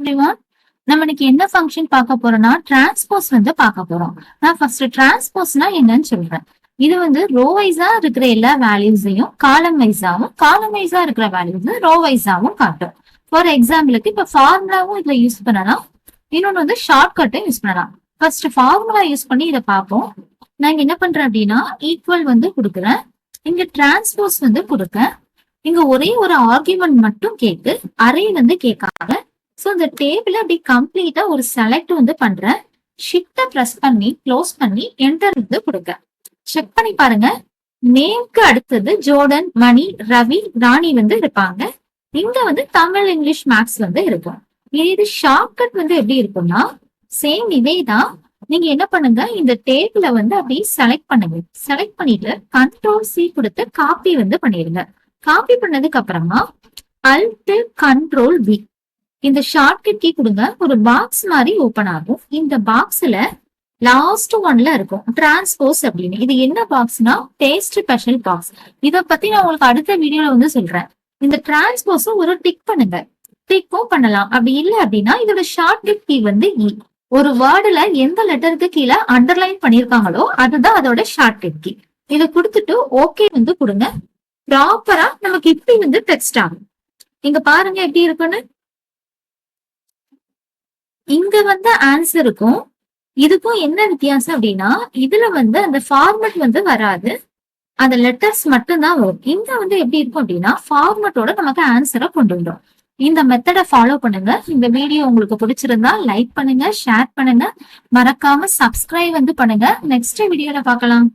Everyone. நம்ம இன்னைக்கு என்ன ஃபங்க்ஷன் பார்க்க போறோம்னா டிரான்ஸ்போஸ் வந்து பார்க்க போறோம். நான் ஃபர்ஸ்ட் டிரான்ஸ்போஸ்னா என்னன்னு சொல்றேன். இது வந்து ரோ வைஸா இருக்கிற எல்லா வேல்யூஸையும் காலம் வைஸா இருக்கிற வேல்யூஸ் ரோ வைஸாவும் காட்டும். ஃபார் எக்ஸாம்பிளுக்கு இப்ப ஃபார்முலாவும் இதுல யூஸ் பண்ணலாம், இன்னொன்னு வந்து ஷார்ட்கட்டும் யூஸ் பண்ணலாம். ஃபர்ஸ்ட் ஃபார்முலா யூஸ் பண்ணி இதை பார்ப்போம். நான் என்ன பண்றேன் அப்படின்னா ஈக்குவல் வந்து கொடுக்குறேன், இங்க டிரான்ஸ்போஸ் வந்து கொடுக்கேன், இங்க ஒரே ஒரு ஆர்குமெண்ட் மட்டும் கேக்கு, அரே வந்து கேட்காங்க. சோ இந்த டேபிள் அப்படி கம்ப்ளீட்டா ஒரு செலக்ட் வந்து பண்றேன். ஷிஃப்ட பிரஸ் பண்ணி க்ளோஸ் பண்ணி என்டர் வந்து கொடுக்க. செக் பண்ணி பாருங்க, நேம்க்கு அடுத்தது ஜோர்டன், மணி, ரவி, ராணி வந்து இருப்பாங்க. இங்க வந்து தமிழ், இங்கிலீஷ், மேக்ஸ் வந்து இருக்கும். இது ஷார்ட்கட் வந்து எப்படி இருக்கும்னா சேம் இதே தான். நீங்க என்ன பண்ணுங்க, இந்த டேபிள வந்து அப்படியே செலக்ட் பண்ணுங்க. செலக்ட் பண்ணிட்டு Ctrl+C கொடுத்து காப்பி வந்து பண்ணிடுங்க. காப்பி பண்ணதுக்கு அப்புறமா Alt+Ctrl+V இந்த ஷார்ட்கட் கீ கொடுங்க. ஒரு பாக்ஸ் மாதிரி ஓபன் ஆகும். இந்த பாக்ஸ்ல லாஸ்ட் ஒன்ல இருக்கும் டிரான்ஸ்போஸ் அப்படின்னு. இது என்ன பாக்ஸ்னா டேஸ்ட் ஸ்பெஷல் பாக்ஸ். இத பத்தி நான் உங்களுக்கு அடுத்த வீடியோல வந்து சொல்றேன். இந்த டிரான்ஸ்போஸ் ஒரு டிக் பண்ணுங்க, டிக்கும் பண்ணலாம். அப்படி இல்லை அப்படின்னா இதோட ஷார்ட்கட் கீ வந்து இ. ஒரு வேர்டுல எந்த லெட்டருக்கு கீழே அண்டர்லைன் பண்ணிருக்காங்களோ அதுதான் அதோட ஷார்ட்கட் கீ. இதை கொடுத்துட்டு ஓகே வந்து கொடுங்க. ப்ராப்பரா நமக்கு இப்படி வந்து டெக்ஸ்ட் ஆகும். இங்க பாருங்க எப்படி இருக்குன்னு. இங்க வந்து ஆன்சர் இருக்கும். இதுக்கும் என்ன வித்தியாசம் அப்படின்னா இதுல வந்து அந்த ஃபார்மட் வந்து வராது, அந்த லெட்டர்ஸ் மட்டும்தான் வரும். இங்க வந்து எப்படி இருக்கும் அப்படின்னா ஃபார்மட்டோட நமக்கு ஆன்சரை கொண்டு வரும். இந்த மெத்தடை ஃபாலோ பண்ணுங்க. இந்த வீடியோ உங்களுக்கு பிடிச்சிருந்தா லைக் பண்ணுங்க, ஷேர் பண்ணுங்க, மறக்காம சப்ஸ்கிரைப் வந்து பண்ணுங்க. நெக்ஸ்ட் வீடியோல பார்க்கலாம்.